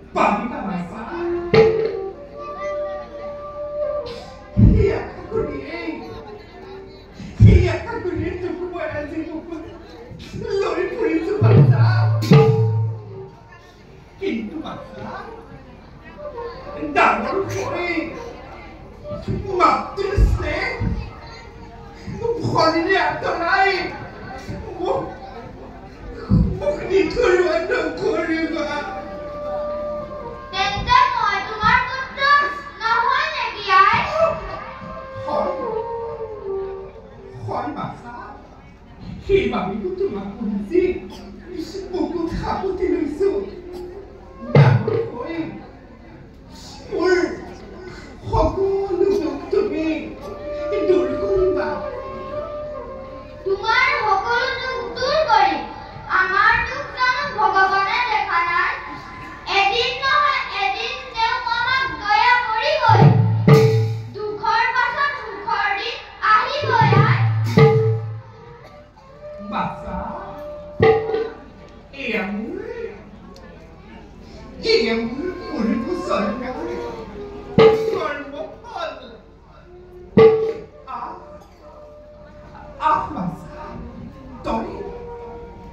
Papi Kamasa. Iya kakuri itu kemudian sibuk lori puri itu bangsa. Kintu bangsa. Dangar koi. Matus ne. Bukan ini atau lain. Bukan itu ada kori bah. Khi mà mình cũng tưởng là quần gì Bố cũng khá có thể lưu sự Đã có khối Ôi Họ có lưu được tụi mình Đủ là không bà তোমার সকল দুঃখ দূর করি আমার দুঃখ যেন ভগবানের লেখা নাই এদিন নহয় এদিন তেওঁ আমাক দয়া কৰিবই দুখৰ পাছত সুখৰ দিন আহিবই Basta e amore pure kusarga sorbo hal basta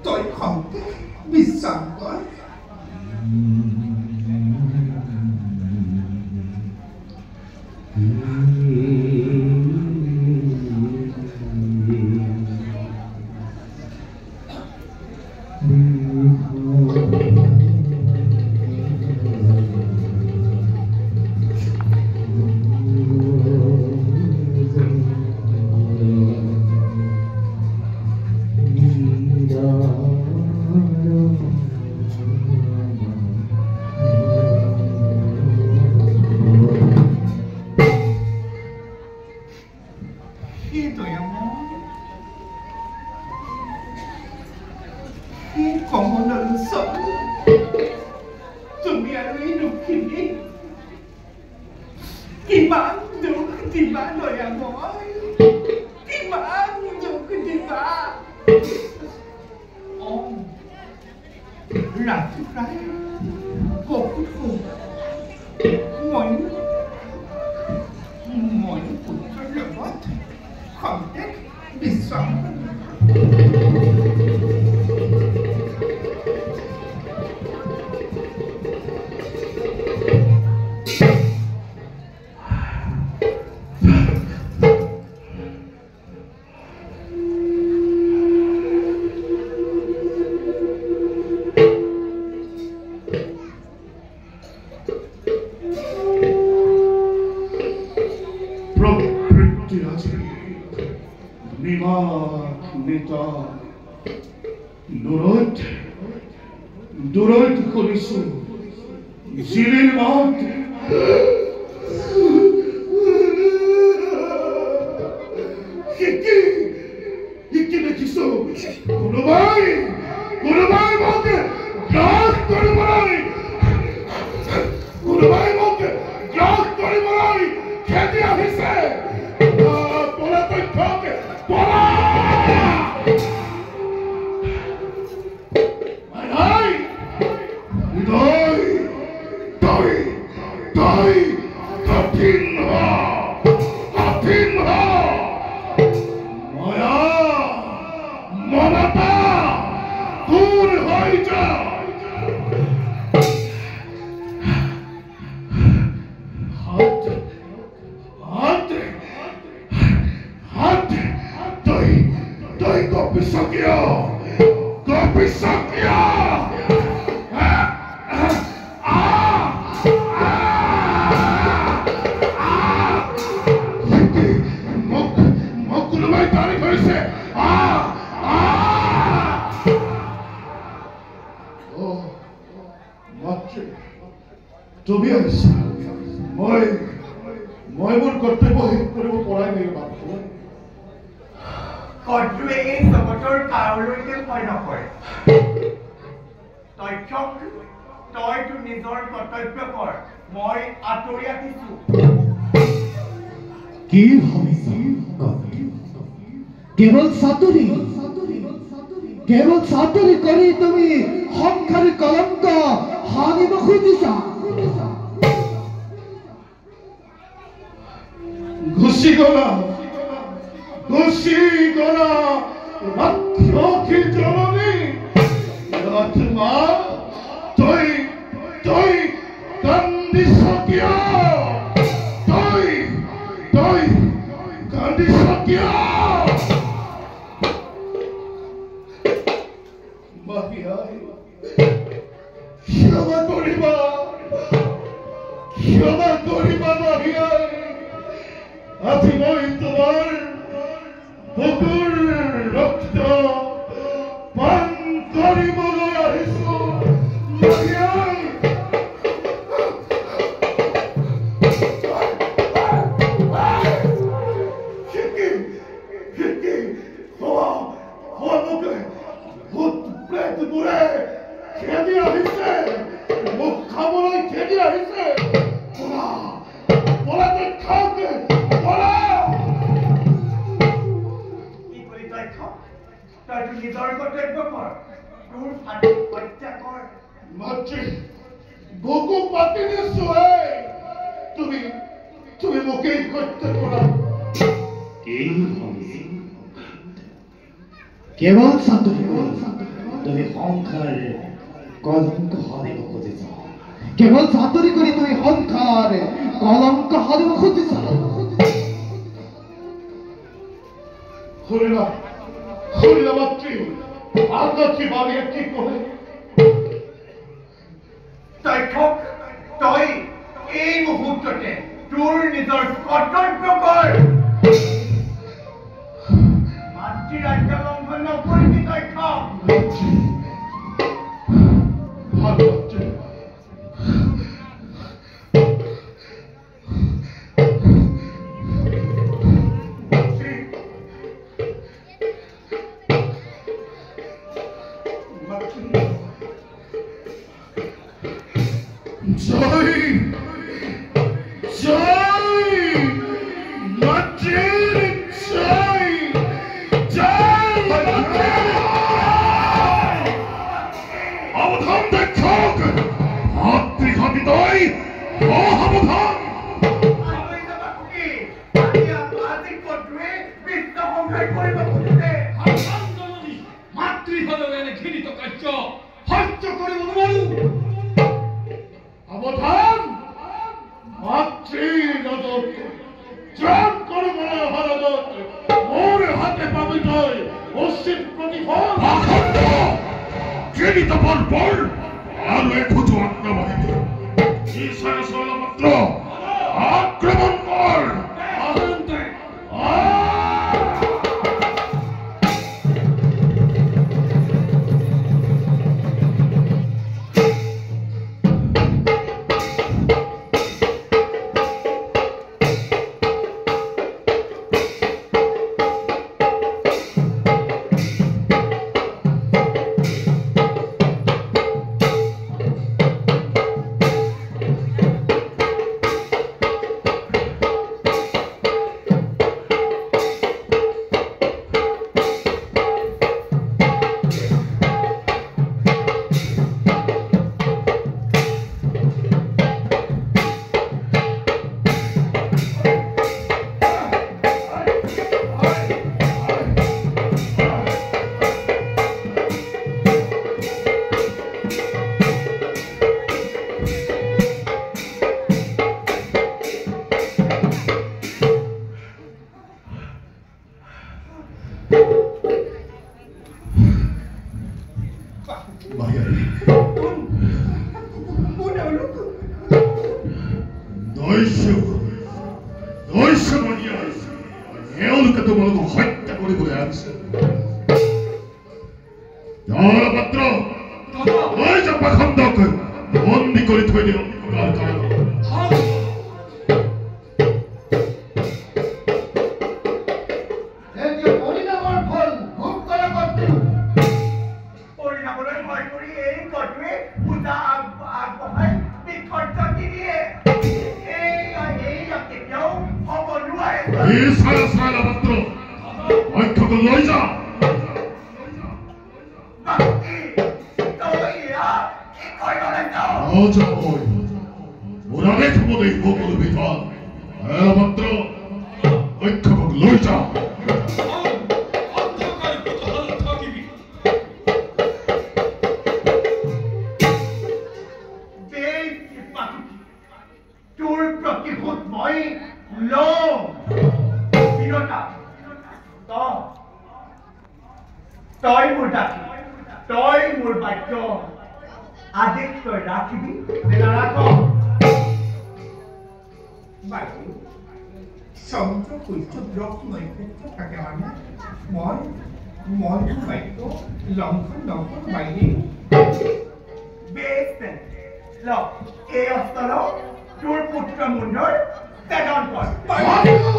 tôi không biết sao đó Durante kolisu zilin maut Hiki nekiso Kurubai moke Yak koribarai Kurubai moke Yak koribarai Kedi afise Bola toy toke Bola Tobias, মই মোৰ কৰ্তব্য শেষ কৰিব পৰাই নাই বাপু কৰ্তৃয়ে এই জগতৰ কাৰোলৈকে ভয় নকৰে তইতো নিজৰ কৰ্তব্য কৰ মই আঁতৰি আহিছো কি ভাবিছা কেৱল চাতুৰি কৰি তুমি সংসাৰী কলংক হানিব খুজিছা ঘুষি গলা রাক্ষসী জননী রাজমা তুই কান্দিস কিয় তুই কান্দিস কিয় মাহিয়াই ক্ষমা করিবা মাহিয়াই আজি মই তোমাৰ বুকুৰ ৰক্ত পান কৰিবলৈ আহিছো মাহিয়াই কেৱল চাতুৰি তুমি সংসাৰ কলংক হানিব খুজিছা কেৱল চাতুৰি কৰি তুমি সংসাৰ কলংক হানিব খুজিছা হৰিলা মাতৃ আত্মী বাবে কি কয় তই এই মুহূৰ্ততে তোৰ নিজৰ কৰ্তব্য কৰ মাতৃ ৰাজ্য লংঘন নকৰিবি ৰজা হয় মোৰ আগে থবলৈ সকলো বিধান মাত্ৰ অক্ষকক লৈ যাওঁ তোৰ প্ৰতিশোধ মই লওঁ বিৰতা তই মোৰ ডাকি তই মোৰ বাক্য আদেশ তই ৰাখিবি নে নাৰাখ বাইদেউ চন্দ্ৰ সূৰ্য গ্ৰহ নক্ষত্ৰ থাকে মানে মই বাইদেউ লংঘন নকৰোঁ বাইদেউ বেছ ল এই অস্ত্ৰ তোৰ পুত্ৰ মুণ্ডৰ ছেদন কৰ বাইদেউ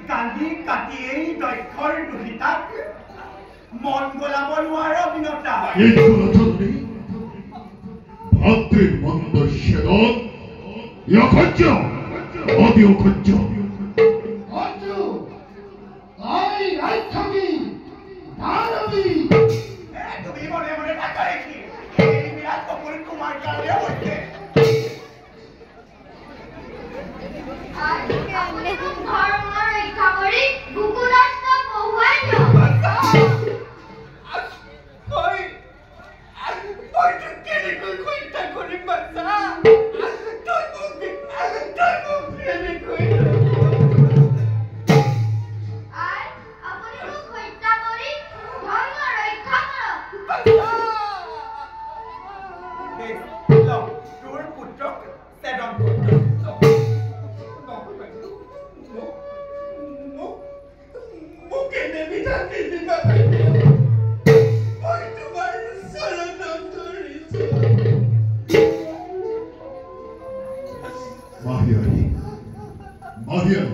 কান্দি কাটি এই দক্ষৰ দুহিতাক মন গলাব নোৱাৰ বিনতা ভাতৃ মন্দ সেদন অসহ্য অতি অসহ্য তুমি মনে মনে থাকা দেখি এই বিৰাট কপুৰ তোমাৰ কাৰণে হৈছে ধৰ্মৰ ৰক্ষা কৰি বুকুৰাস্ত বহুৱাই দিয়ক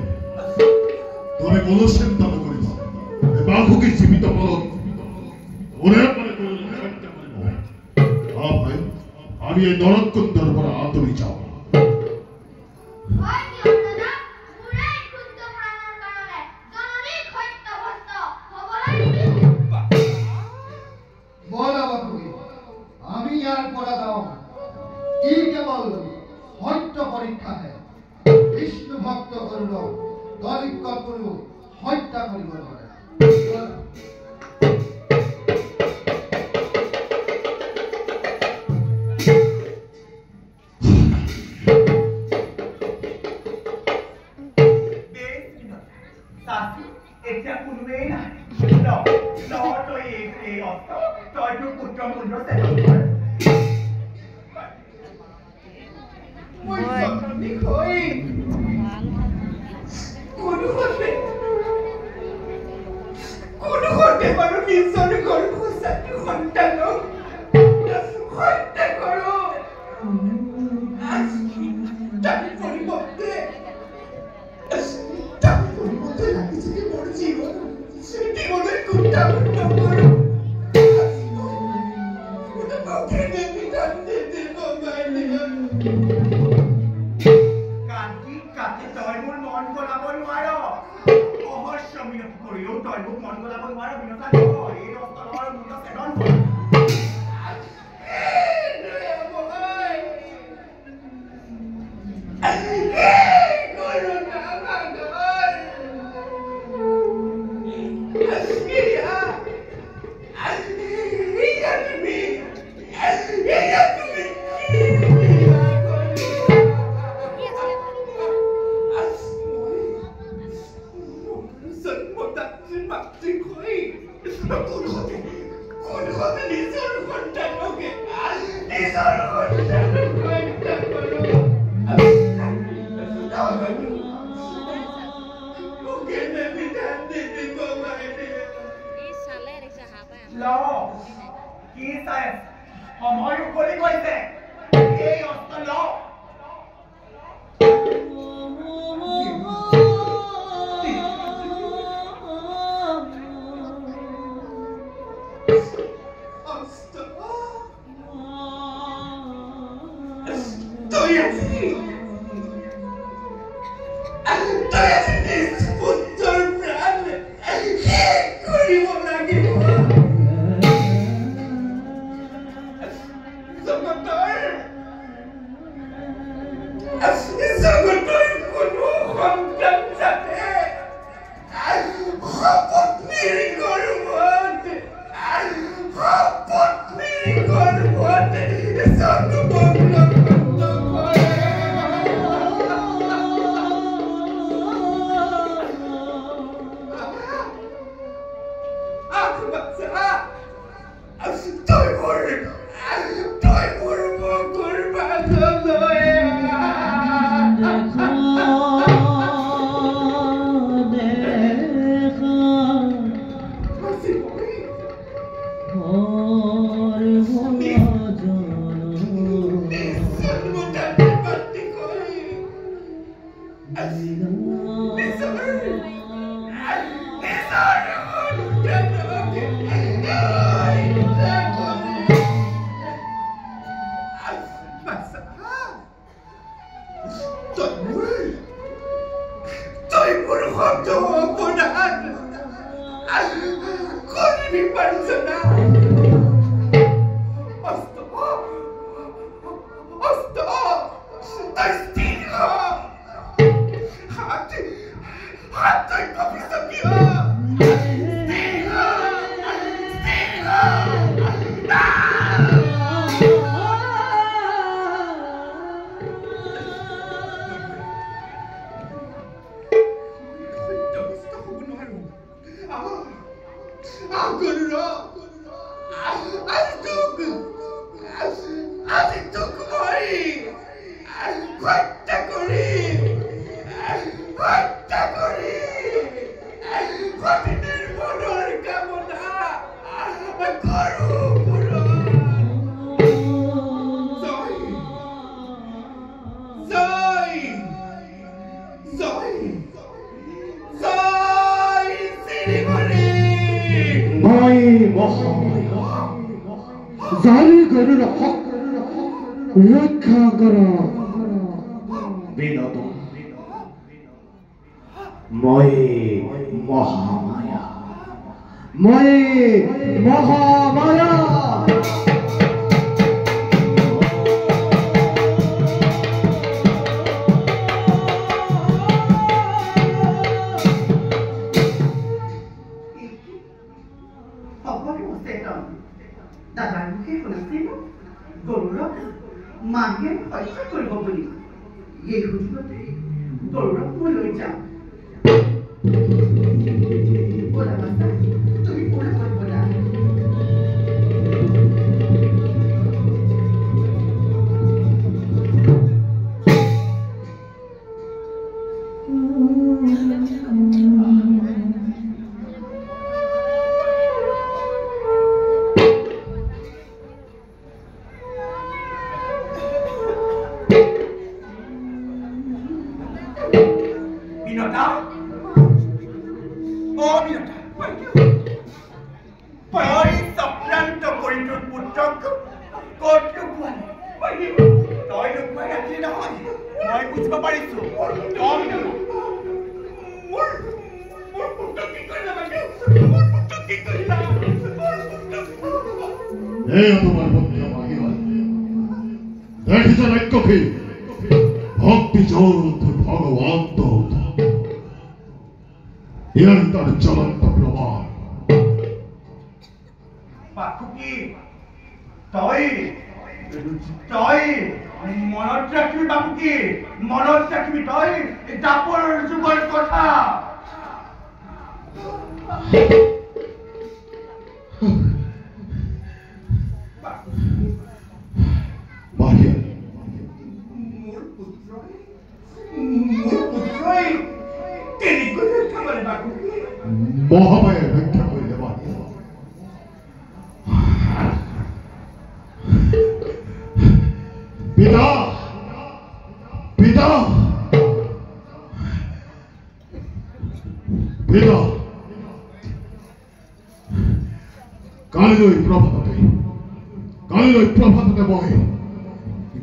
তুমি কোনো চিন্তা নকৰিবা বাঘকে জীবিত পালন ওৰে ভাই আমি এই নৰককুণ্ডৰ পৰা আঁতৰি যাওঁ আমি ইয়াৰ পৰা যাওঁ ই কেৱল সত্য পৰীক্ষাহে বিষ্ণু ভক্ত গৰুড় দলিত কোনো হত্যা কৰিব নোৱাৰে এতিয়া কোনোৱেই নাই তই এই অস্ত্ৰ তই তোৰ পুত্ৰ মুণ্ডৰ ছেদন কৰ কোনোখনে বাৰু নিজৰ গৰ্ভজাত সন্তানক হত্যা কৰোঁ তাৰ পৰিৱৰ্তে লাগিছে মোৰ জীৱন জীৱনত কুণ্ঠাবদ্ধ কৰোঁ কাটি তই মোৰ মন গলাব নোৱাৰ অহস্য মিনতি কৰিও তই মোক মন গলাব নোৱাৰ বিনতা এই অস্ত্ৰৰ মুণ্ড ছেদন কৰ সময় উকলি গৈছে এই অস্ত্ৰ ল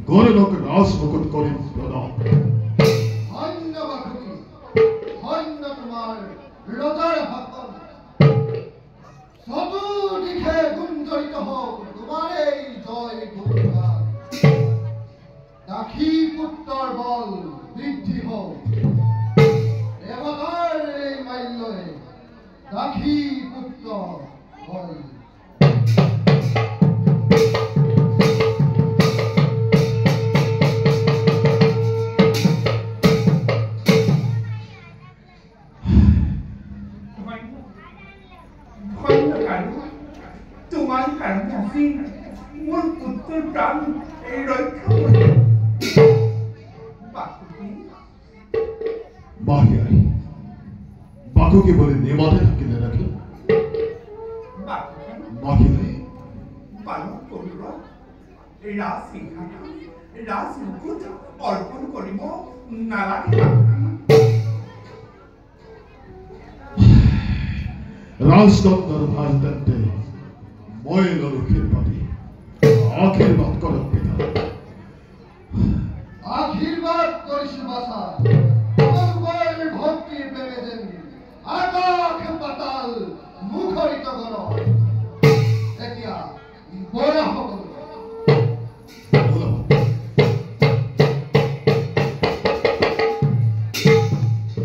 গৌৰৱক ৰাজমুকুট কৰি প্ৰদান। ধন্য বাসুকী, ধন্য তোমাৰ ৰজাৰ ভাষণ। চতুৰ্দিশে গুঞ্জৰিত হওক তোমাৰেই জয় গুণগান। দাসী পুত্ৰৰ বল বৃদ্ধি হওক, দেৱতাৰ এই মাল্যই দাসী পুত্ৰ হয়। তোমাৰ কাৰণে আজি মোৰ পুত্ৰৰ প্ৰাণ এই ৰক্ষা কৰি বাহিয়াই বাকুকি বলে নেমাতে থাকিলে নাকি? বাহিয়াই পালন কৰিব ৰাজ সিংহাসন ৰাজ মুকুট অৰ্পণ কৰিব নালাগে। ৰাজদণ্ডৰ ভাৰ তেন্তে মই ললো ক্ষীৰপাতি। আশীৰ্বাদ কৰক পিতা। আশীৰ্বাদ কৰিছো বাছা।